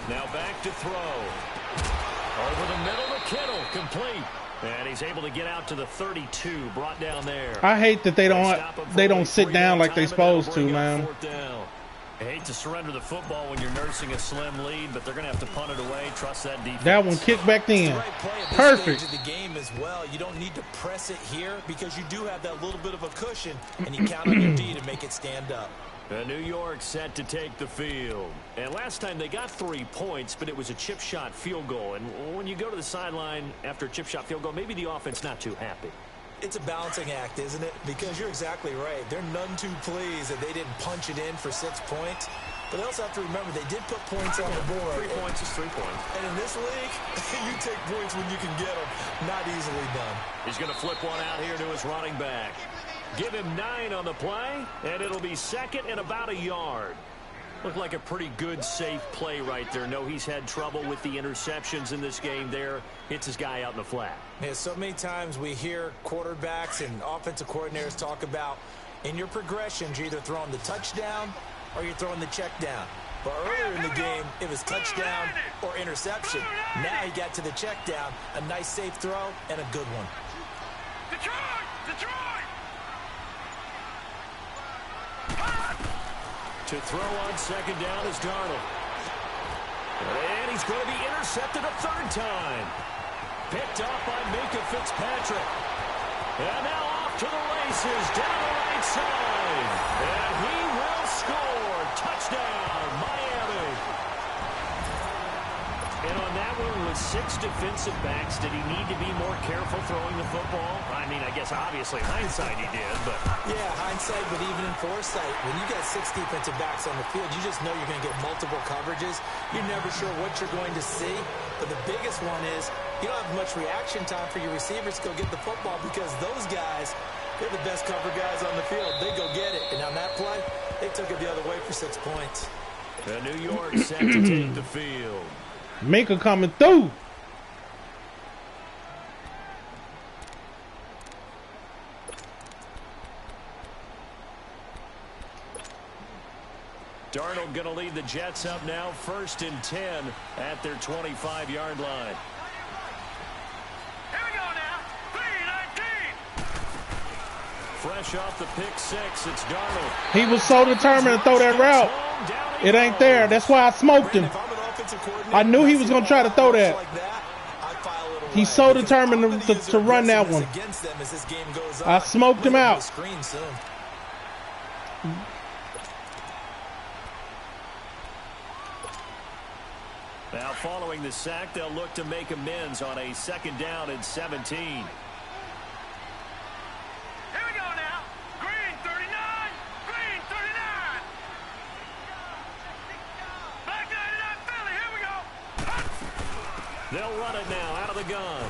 Now back to throw. Over the middle to Kittle, complete. And he's able to get out to the 32, brought down there. I hate that they don't sit down like they supposed to, man. I hate to surrender the football when you're nursing a slim lead, but they're going to have to punt it away. Trust that defense. That one kicked back in. Right play at this Perfect. stage of the game as well. You don't need to press it here because you do have that little bit of a cushion, and you count on your D to make it stand up. New York set to take the field. And last time they got 3 points, but it was a chip shot field goal. And when you go to the sideline after a chip shot field goal, maybe the offense not too happy. It's a balancing act, isn't it? Because you're exactly right. They're none too pleased that they didn't punch it in for 6 points. But they also have to remember they did put points on the board. 3 points is 3 points. And in this league, you take points when you can get them. Not easily done. He's going to flip one out here to his running back. Give him 9 on the play, and it'll be second and about a yard. Looked like a pretty good, safe play right there. No, he's had trouble with the interceptions in this game there. Hits his guy out in the flat. Yeah, so many times we hear quarterbacks and offensive coordinators talk about in your progressions, you're either throwing the touchdown or you're throwing the check down. But earlier in the game, it was touchdown or interception. Now he got to the check down, a nice safe throw, and a good one. Detroit! Detroit! To throw on second down is Darnold. And he's going to be intercepted a third time. Picked up by Minka Fitzpatrick. And now off to the races down the right side. And he will score. Touchdown, Miami. And on that one with 6 defensive backs, did he need to be more careful throwing the football? I mean, I guess obviously hindsight he did, but... Yeah, hindsight, but even in foresight, when you got 6 defensive backs on the field, you just know you're going to get multiple coverages. You're never sure what you're going to see. But the biggest one is you don't have much reaction time for your receivers to go get the football because those guys, they're the best cover guys on the field. They go get it. And on that play, they took it the other way for 6 points. New York set to take the field. Minka coming through. Darnold going to lead the Jets up now, 1st and 10 at their 25-yard line. Here we go now. 3-19. Fresh off the pick 6, it's Darnold. He was so determined to throw that route. It ain't there. That's why I smoked him. I knew he was going to try to throw that. He's so determined to run that one. I smoked him out. Now following the sack, they'll look to make amends on a 2nd down and 17. Here we go now. Green 39. Green 39. Back 99 Philly. Here we go. They'll run it now out of the gun.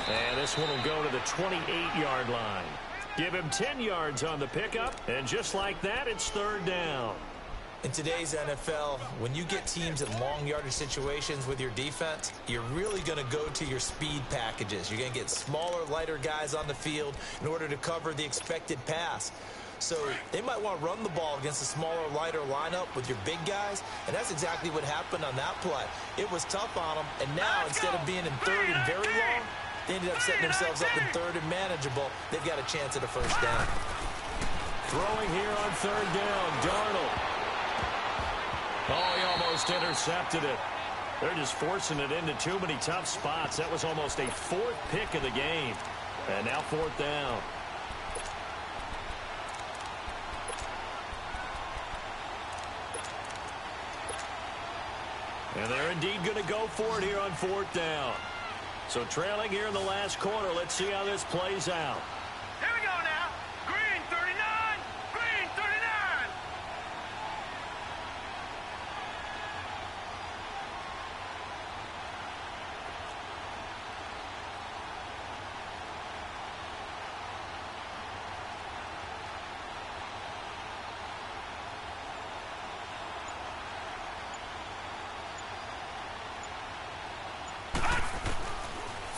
And this one will go to the 28-yard line. Give him 10 yards on the pickup. And just like that, it's 3rd down. In today's NFL, when you get teams in long yardage situations with your defense, you're really going to go to your speed packages. You're going to get smaller, lighter guys on the field in order to cover the expected pass. So they might want to run the ball against a smaller, lighter lineup with your big guys, and that's exactly what happened on that play. It was tough on them, and now instead of being in 3rd and very long, they ended up setting themselves up in 3rd and manageable. They've got a chance at a 1st down. Throwing here on 3rd down, Darnold. Oh, he almost intercepted it. They're just forcing it into too many tough spots. That was almost a 4th pick of the game. And now 4th down. And they're indeed going to go for it here on 4th down. So trailing here in the last quarter. Let's see how this plays out. Here we go now. Green 39. Green 39.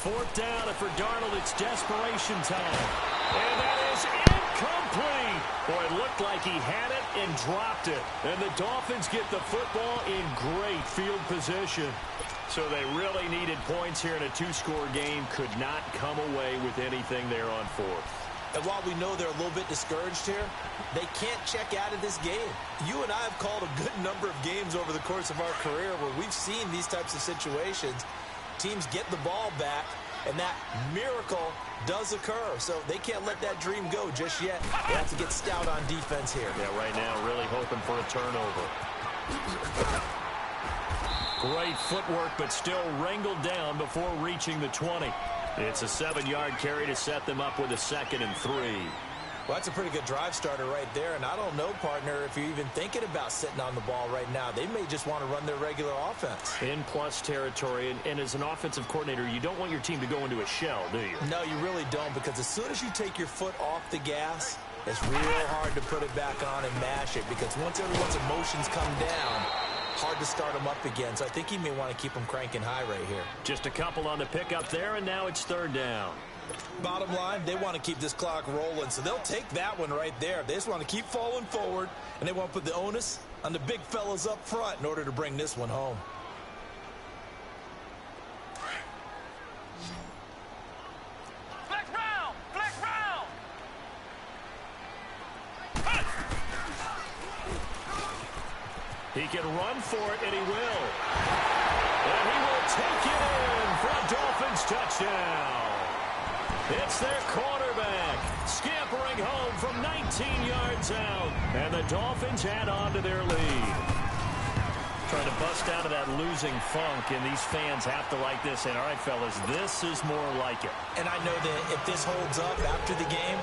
Fourth down, and for Darnold, it's desperation time. And that is complete. Boy, it looked like he had it and dropped it. And the Dolphins get the football in great field position. So they really needed points here in a two-score game. Could not come away with anything there on fourth. And while we know they're a little bit discouraged here, they can't check out of this game. You and I have called a good number of games over the course of our career where we've seen these types of situations. Teams get the ball back, and that miracle does occur. So they can't let that dream go just yet. They have to get stout on defense here. Yeah, right now really hoping for a turnover. Great footwork, but still wrangled down before reaching the 20. It's a 7-yard carry to set them up with a 2nd and 3. Well, that's a pretty good drive starter right there. And I don't know, partner, if you're even thinking about sitting on the ball right now. They may just want to run their regular offense. In plus territory. And as an offensive coordinator, you don't want your team to go into a shell, do you? No, you really don't, because as soon as you take your foot off the gas, it's real hard to put it back on and mash it, because once everyone's emotions come down, hard to start them up again. So I think he may want to keep them cranking high right here. Just a couple on the pickup there, and now it's 3rd down. Bottom line, they want to keep this clock rolling, so they'll take that one right there. They just want to keep falling forward, and they want to put the onus on the big fellas up front in order to bring this one home. Flex round! Flex round! He can run for it, and he will. And he will take it in for a Dolphins touchdown. It's their quarterback scampering home from 19 yards out. And the Dolphins add on to their lead. Trying to bust out of that losing funk, and these fans have to like this. And all right, fellas, this is more like it. And I know that if this holds up after the game,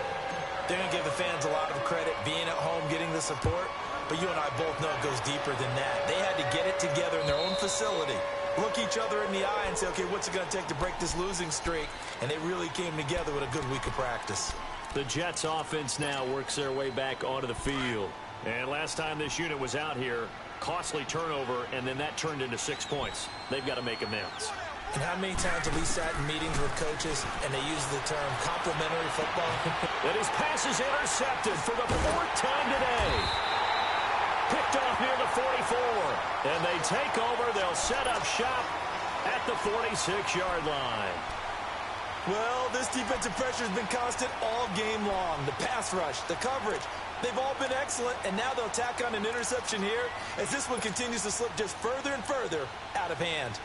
they're going to give the fans a lot of credit being at home, getting the support. But you and I both know it goes deeper than that. They had to get it together in their own facility, look each other in the eye and say, okay, what's it going to take to break this losing streak? And they really came together with a good week of practice. The Jets offense now works their way back onto the field. And last time this unit was out here, costly turnover, and then that turned into 6 points. They've got to make amends. And how many times have we sat in meetings with coaches and they use the term complimentary football? And his pass is intercepted for the 4th time today. Picked off near the 44. And they take over. They'll set up shop at the 46-yard line. Well, this defensive pressure has been constant all game long. The pass rush, the coverage, they've all been excellent. And now they'll tack on an interception here as this one continues to slip just further and further out of hand.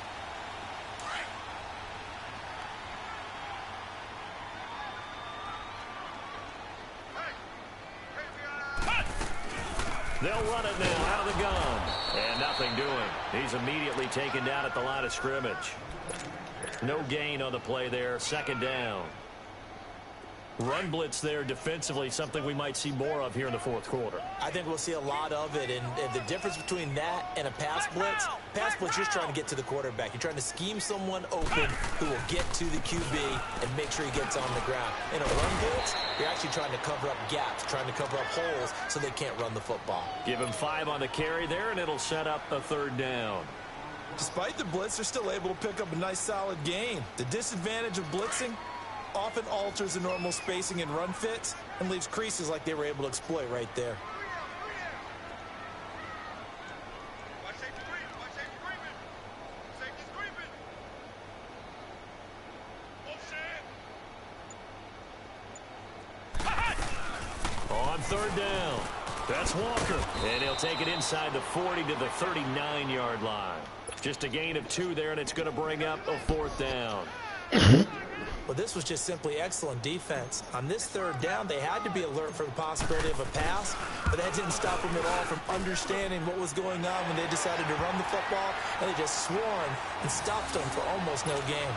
They'll run it now out of the gun. And nothing doing. He's immediately taken down at the line of scrimmage. No gain on the play there. 2nd down. Run blitz there defensively, something we might see more of here in the 4th quarter. I think we'll see a lot of it, and the difference between that and a pass blitz just trying to get to the quarterback. You're trying to scheme someone open who will get to the QB and make sure he gets on the ground. In a run blitz, you're actually trying to cover up gaps, trying to cover up holes so they can't run the football. Give him 5 on the carry there, and it'll set up a 3rd down. Despite the blitz, they're still able to pick up a nice solid gain. The disadvantage of blitzing often alters the normal spacing and run fits and leaves creases like they were able to exploit right there. Watch safety creeping. Watch safety creeping. Safety's creeping. Oh, shit. On 3rd down. That's Walker. And he'll take it inside the 40 to the 39-yard line. Just a gain of 2 there, and it's going to bring up a 4th down. Well, this was just simply excellent defense. On this 3rd down, they had to be alert for the possibility of a pass, but that didn't stop them at all from understanding what was going on when they decided to run the football, and they just swarmed and stopped them for almost no gain.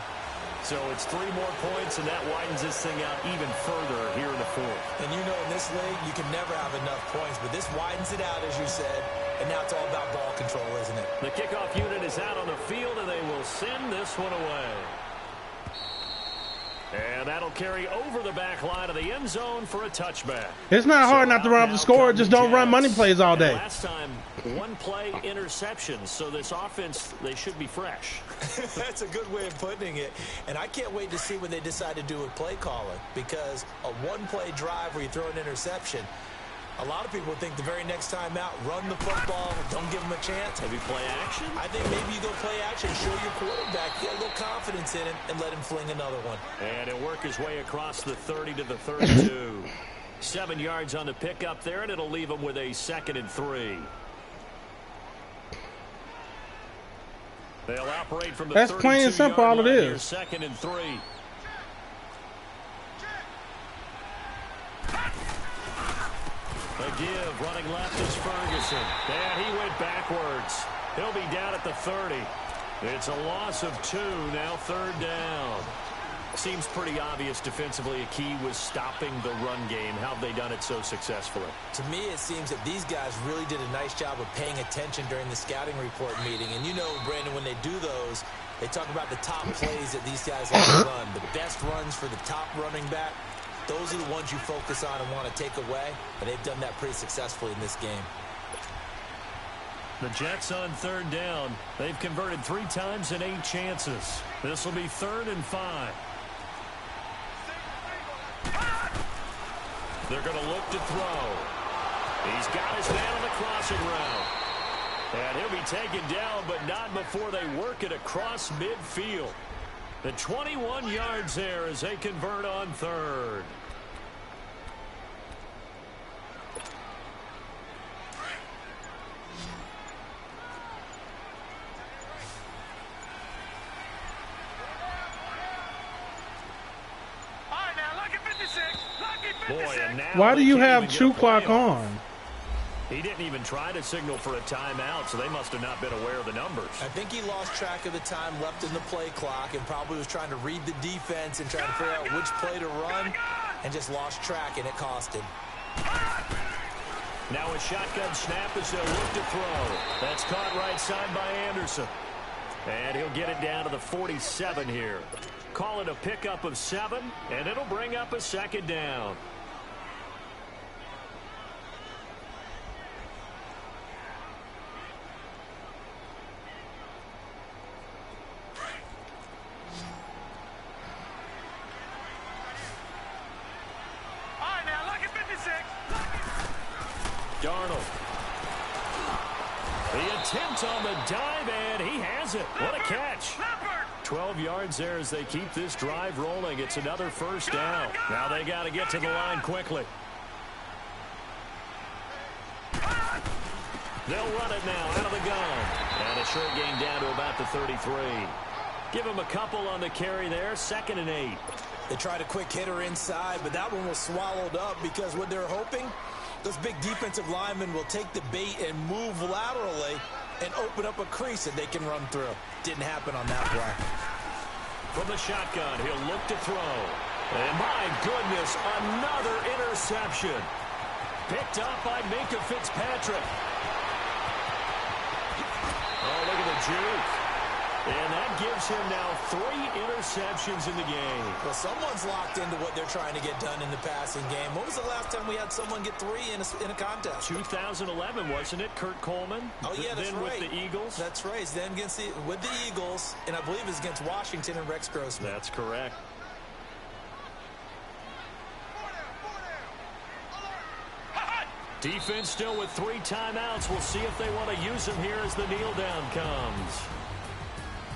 So it's 3 more points, and that widens this thing out even further here in the 4th. And you know in this league, you can never have enough points, but this widens it out, as you said, and now it's all about ball control, isn't it? The kickoff unit is out on the field, and they will send this one away. And that'll carry over the back line of the end zone for a touchback. It's not hard not to run up the score. Just don't run money plays all day. Last time, one play interception. So this offense, they should be fresh. That's a good way of putting it. And I can't wait to see when they decide to do with play calling. Because a one-play drive where you throw an interception, a lot of people think the very next time out, run the football, don't give them a chance. Maybe play action? I think maybe you go play action, show your quarterback, get a little confidence in him, and let him fling another one. And he'll work his way across the 30 to the 32. 7 yards on the pickup there, and it'll leave him with a 2nd and 3. They'll operate from the 32-yard line. That's plain and simple, all it is. 2nd and 3. A give, running left is Ferguson. And he went backwards. He'll be down at the 30. It's a loss of 2, now 3rd down. Seems pretty obvious defensively a key was stopping the run game. How have they done it so successfully? To me, it seems that these guys really did a nice job of paying attention during the scouting report meeting. And you know, Brandon, when they do those, they talk about the top plays that these guys like to run. The best runs for the top running back. Those are the ones you focus on and want to take away, and they've done that pretty successfully in this game. The Jets on 3rd down. They've converted 3 times in 8 chances. This will be 3rd and 5. They're going to look to throw. He's got his man on the crossing route. And he'll be taken down, but not before they work it across midfield. The 21 yards there as they convert on 3rd. All right, now, lucky 56. Lucky 56. Boy, and now Why do they you can't have even get 2 a play clock off. on? He didn't even try to signal for a timeout, so they must have not been aware of the numbers. I think he lost track of the time left in the play clock and probably was trying to read the defense and trying to figure out which play to run and just lost track, and it cost him. Now a shotgun snap as they'll look to throw. That's caught right side by Anderson. And he'll get it down to the 47 here. Call it a pickup of 7, and it'll bring up a 2nd down. Darnold. The attempt on the dive, and he has it. What a catch. 12 yards there as they keep this drive rolling. It's another 1st down. Now they got to get to the line quickly. They'll run it now out of the gun. And a short gain down to about the 33. Give him a couple on the carry there. 2nd and 8. They tried a quick hitter inside, but that one was swallowed up because what they're hoping, those big defensive linemen will take the bait and move laterally and open up a crease that they can run through. Didn't happen on that play. From the shotgun, he'll look to throw. And my goodness, another interception. Picked up by Minkah Fitzpatrick. Oh, look at the juke. And that gives him now 3 interceptions in the game. Well, someone's locked into what they're trying to get done in the passing game. When was the last time we had someone get 3 in a contest? 2011, wasn't it? Kurt Coleman? Oh, yeah, that's then right. With the Eagles? That's right. Then with the Eagles, and I believe it was against Washington and Rex Grossman. That's correct. Defense still with 3 timeouts. We'll see if they want to use them here as the kneel down comes.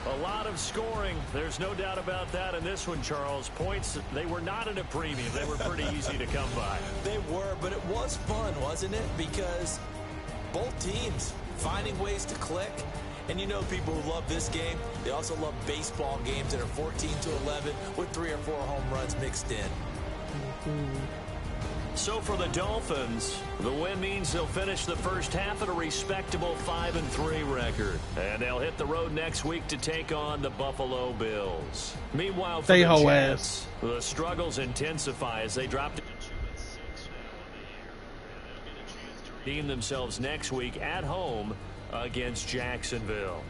A lot of scoring. There's no doubt about that in this one, Charles. Points, they were not at a premium. They were pretty easy to come by. They were, but it was fun, wasn't it? Because both teams finding ways to click. And you know people who love this game, they also love baseball games that are 14-11 with 3 or 4 home runs mixed in. So for the Dolphins, the win means they'll finish the first half at a respectable 5-3 record. And they'll hit the road next week to take on the Buffalo Bills. Meanwhile, for the Jets, the struggles intensify as they drop to 2-6 now on the year. They'll get a chance to redeem themselves next week at home against Jacksonville.